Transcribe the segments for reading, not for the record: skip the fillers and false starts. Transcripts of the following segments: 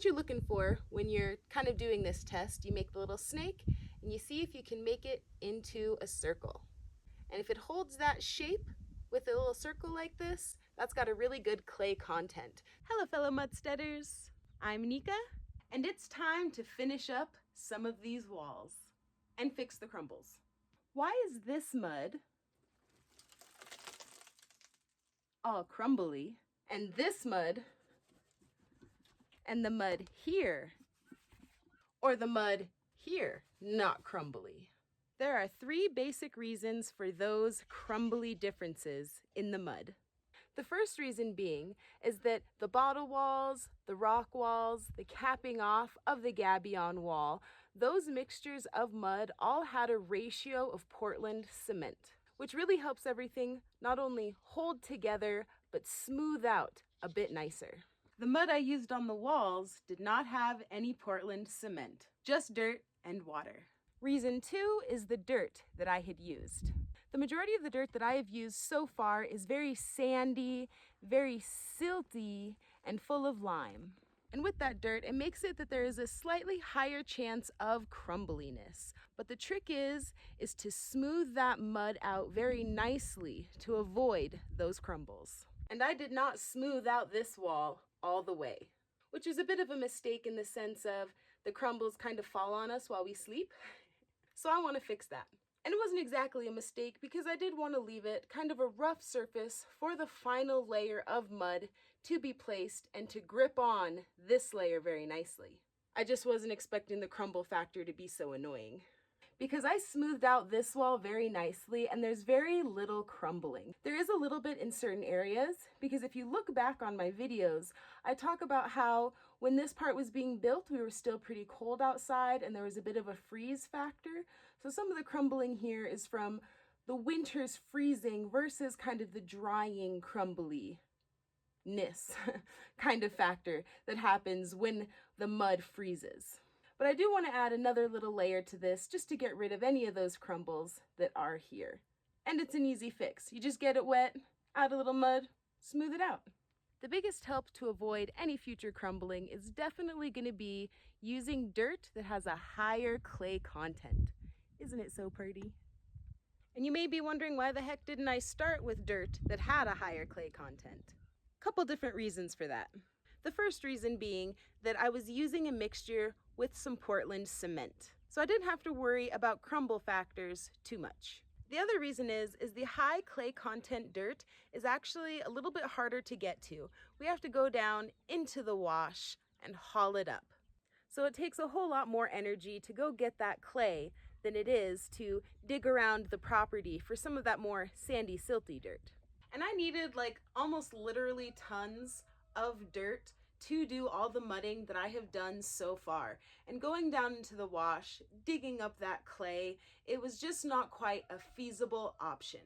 what you're looking for when you're kind of doing this test, you make the little snake and you see if you can make it into a circle. And if it holds that shape with a little circle like this, that's got a really good clay content. Hello fellow mudsteaders, I'm Nika, and it's time to finish up some of these walls and fix the crumbles. Why is this mud all crumbly and this mud and the mud here, or the mud here, not crumbly? There are three basic reasons for those crumbly differences in the mud. The first reason being is that the bottle walls, the rock walls, the capping off of the gabion wall, those mixtures of mud all had a ratio of Portland cement, which really helps everything not only hold together, but smooth out a bit nicer. The mud I used on the walls did not have any Portland cement, just dirt and water. Reason two is the dirt that I had used. The majority of the dirt that I have used so far is very sandy, very silty, and full of lime. And with that dirt, it makes it that there is a slightly higher chance of crumbliness. But the trick is to smooth that mud out very nicely to avoid those crumbles. And I did not smooth out this wall all the way, which is a bit of a mistake in the sense of the crumbles kind of fall on us while we sleep. So I want to fix that. And it wasn't exactly a mistake because I did want to leave it kind of a rough surface for the final layer of mud to be placed and to grip on this layer very nicely. I just wasn't expecting the crumble factor to be so annoying. Because I smoothed out this wall very nicely and there's very little crumbling. There is a little bit in certain areas because if you look back on my videos, I talk about how when this part was being built, we were still pretty cold outside and there was a bit of a freeze factor. So some of the crumbling here is from the winter's freezing versus kind of the drying crumbliness kind of factor that happens when the mud freezes. But I do want to add another little layer to this just to get rid of any of those crumbles that are here. And it's an easy fix. You just get it wet, add a little mud, smooth it out. The biggest help to avoid any future crumbling is definitely going to be using dirt that has a higher clay content. Isn't it so pretty? And you may be wondering why the heck didn't I start with dirt that had a higher clay content? Couple different reasons for that. The first reason being that I was using a mixture with some Portland cement, so I didn't have to worry about crumble factors too much. The other reason is the high clay content dirt is actually a little bit harder to get to. We have to go down into the wash and haul it up. So it takes a whole lot more energy to go get that clay than it is to dig around the property for some of that more sandy, silty dirt. And I needed like almost literally tons of dirt to do all the mudding that I have done so far. And going down into the wash, digging up that clay, it was just not quite a feasible option.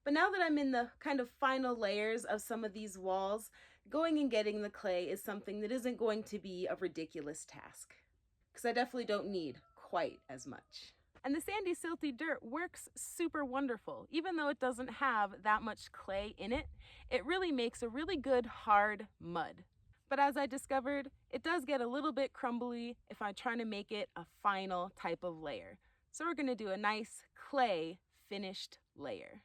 But now that I'm in the kind of final layers of some of these walls, going and getting the clay is something that isn't going to be a ridiculous task, because I definitely don't need quite as much. And the sandy, silty dirt works super wonderful. Even though it doesn't have that much clay in it, it really makes a really good hard mud. But as I discovered, it does get a little bit crumbly if I'm trying to make it a final type of layer. So we're gonna do a nice clay finished layer.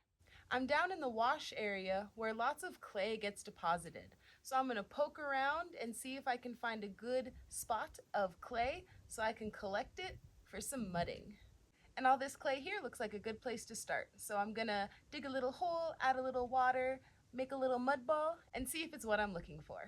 I'm down in the wash area where lots of clay gets deposited. So I'm gonna poke around and see if I can find a good spot of clay so I can collect it for some mudding. And all this clay here looks like a good place to start. So I'm gonna dig a little hole, add a little water, make a little mud ball, and see if it's what I'm looking for.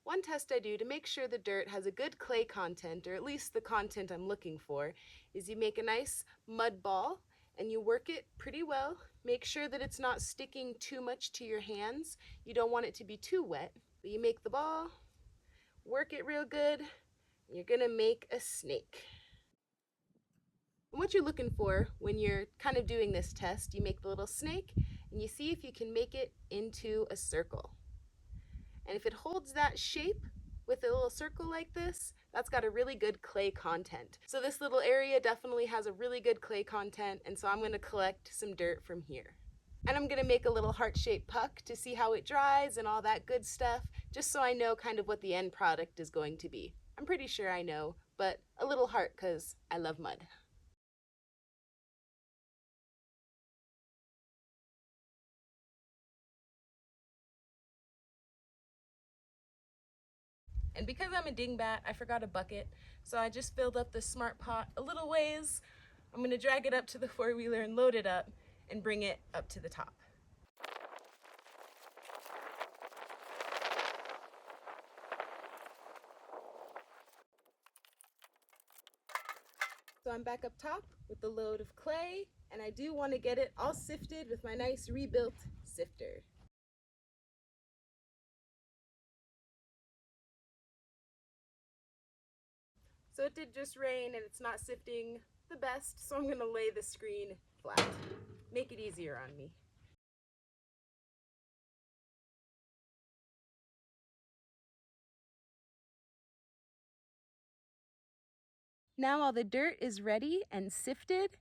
One test I do to make sure the dirt has a good clay content, or at least the content I'm looking for, is you make a nice mud ball and you work it pretty well. Make sure that it's not sticking too much to your hands. You don't want it to be too wet. But you make the ball, work it real good, and you're gonna make a snake. And what you're looking for when you're kind of doing this test, you make the little snake and you see if you can make it into a circle. And if it holds that shape with a little circle like this, that's got a really good clay content. So this little area definitely has a really good clay content, and so I'm going to collect some dirt from here. And I'm going to make a little heart-shaped puck to see how it dries and all that good stuff, just so I know kind of what the end product is going to be. I'm pretty sure I know, but a little heart because I love mud. And because I'm a dingbat, I forgot a bucket, so I just filled up the smart pot a little ways. I'm going to drag it up to the four-wheeler and load it up and bring it up to the top. So I'm back up top with the load of clay, and I do want to get it all sifted with my nice rebuilt sifter. So it did just rain and it's not sifting the best, so I'm going to lay the screen flat. Make it easier on me. Now all the dirt is ready and sifted,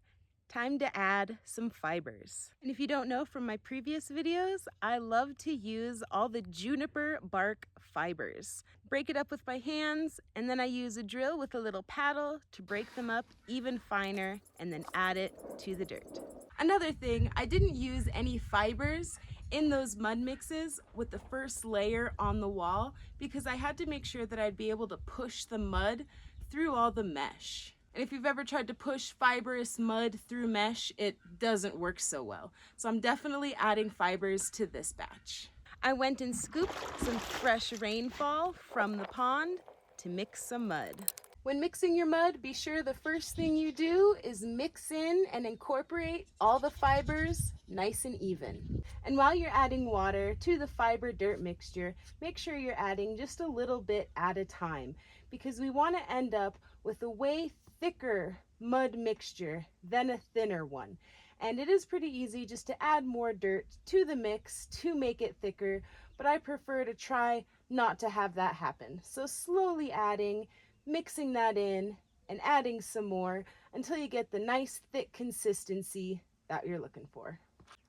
time to add some fibers. And if you don't know from my previous videos, I love to use all the juniper bark fibers. Break it up with my hands, and then I use a drill with a little paddle to break them up even finer and then add it to the dirt. Another thing, I didn't use any fibers in those mud mixes with the first layer on the wall because I had to make sure that I'd be able to push the mud through all the mesh. And if you've ever tried to push fibrous mud through mesh, it doesn't work so well. So I'm definitely adding fibers to this batch. I went and scooped some fresh rainfall from the pond to mix some mud. When mixing your mud, be sure the first thing you do is mix in and incorporate all the fibers nice and even. And while you're adding water to the fiber dirt mixture, make sure you're adding just a little bit at a time because we want to end up with a way thicker mud mixture than a thinner one. And it is pretty easy just to add more dirt to the mix to make it thicker, but I prefer to try not to have that happen. So slowly adding, mixing that in, and adding some more until you get the nice thick consistency that you're looking for.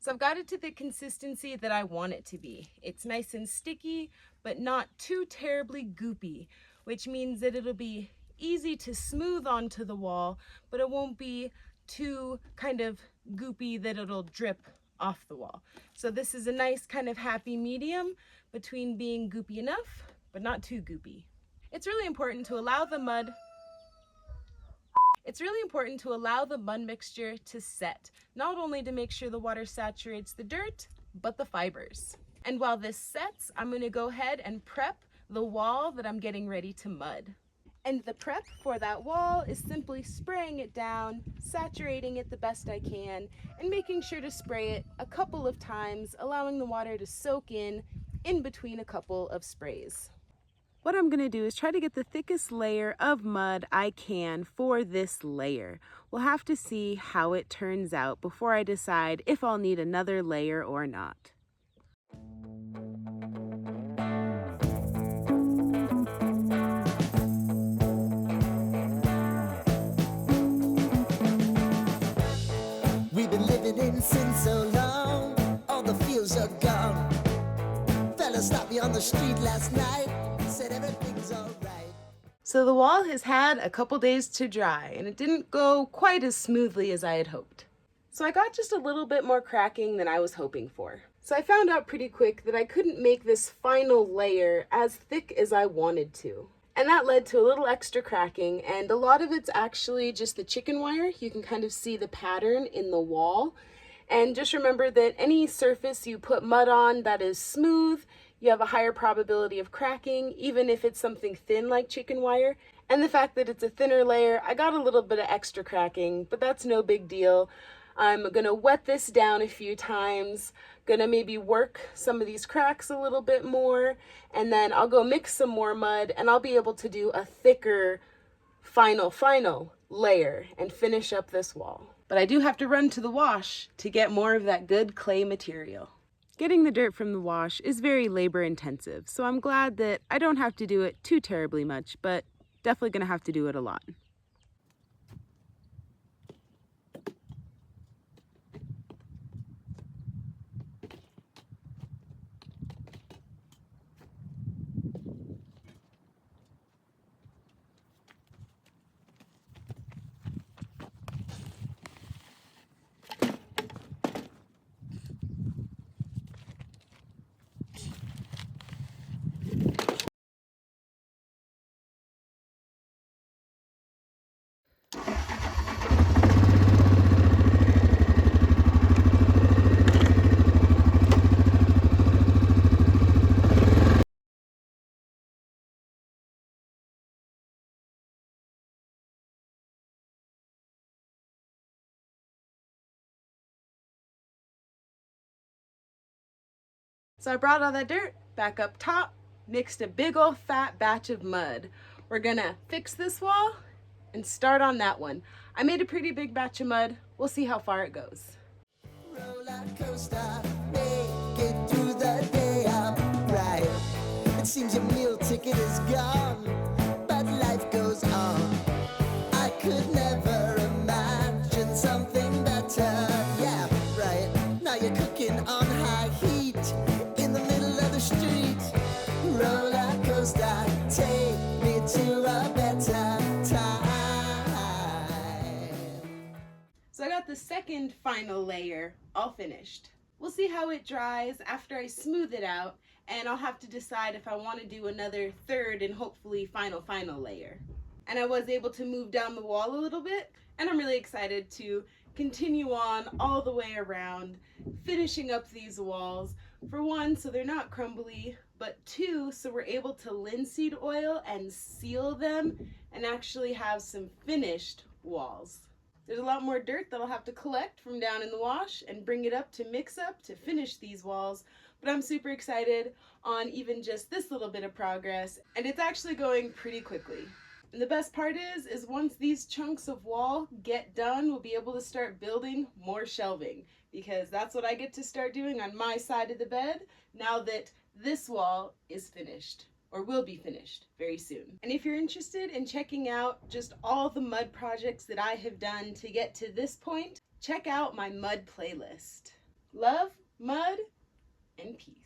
So I've got it to the consistency that I want it to be. It's nice and sticky, but not too terribly goopy, which means that it'll be easy to smooth onto the wall, but it won't be too kind of goopy that it'll drip off the wall. So this is a nice kind of happy medium between being goopy enough, but not too goopy. It's really important to allow the mud mixture to set, not only to make sure the water saturates the dirt, but the fibers. And while this sets, I'm going to go ahead and prep the wall that I'm getting ready to mud. And the prep for that wall is simply spraying it down, saturating it the best I can, and making sure to spray it a couple of times, allowing the water to soak in between a couple of sprays. What I'm going to do is try to get the thickest layer of mud I can for this layer. We'll have to see how it turns out before I decide if I'll need another layer or not. We've been living in sin so long, all the fields are gone. Fella stopped me on the street last night, said everything's alright. So the wall has had a couple days to dry, and it didn't go quite as smoothly as I had hoped. So I got just a little bit more cracking than I was hoping for. So I found out pretty quick that I couldn't make this final layer as thick as I wanted to. And that led to a little extra cracking, and a lot of it's actually just the chicken wire. You can kind of see the pattern in the wall. And just remember that any surface you put mud on that is smooth, you have a higher probability of cracking, even if it's something thin like chicken wire. And the fact that it's a thinner layer, I got a little bit of extra cracking, but that's no big deal. I'm gonna wet this down a few times, gonna maybe work some of these cracks a little bit more, and then I'll go mix some more mud and I'll be able to do a thicker final layer and finish up this wall. But I do have to run to the wash to get more of that good clay material. Getting the dirt from the wash is very labor intensive, so I'm glad that I don't have to do it too terribly much, but definitely gonna have to do it a lot. So I brought all that dirt back up top, mixed a big old fat batch of mud. We're gonna fix this wall and start on that one. I made a pretty big batch of mud. We'll see how far it goes. Roller coaster, make it through the day upright. It seems your meal ticket is gone, but life goes on. I could never imagine something better. Yeah, right. Now you're cooking on high heat in the middle of the street. Roller coaster, take me to a better time. So I got the second final layer all finished. We'll see how it dries after I smooth it out, and I'll have to decide if I want to do another third and hopefully final layer. And I was able to move down the wall a little bit, and I'm really excited to continue on all the way around, finishing up these walls. For one, so they're not crumbly, but two, so we're able to linseed oil and seal them and actually have some finished walls. There's a lot more dirt that I'll have to collect from down in the wash and bring it up to mix up to finish these walls, but I'm super excited on even just this little bit of progress, and it's actually going pretty quickly. And the best part is once these chunks of wall get done, we'll be able to start building more shelving, because that's what I get to start doing on my side of the bed now that this wall is finished, or will be finished very soon. And if you're interested in checking out just all the mud projects that I have done to get to this point, check out my mud playlist. Love, mud, and peace.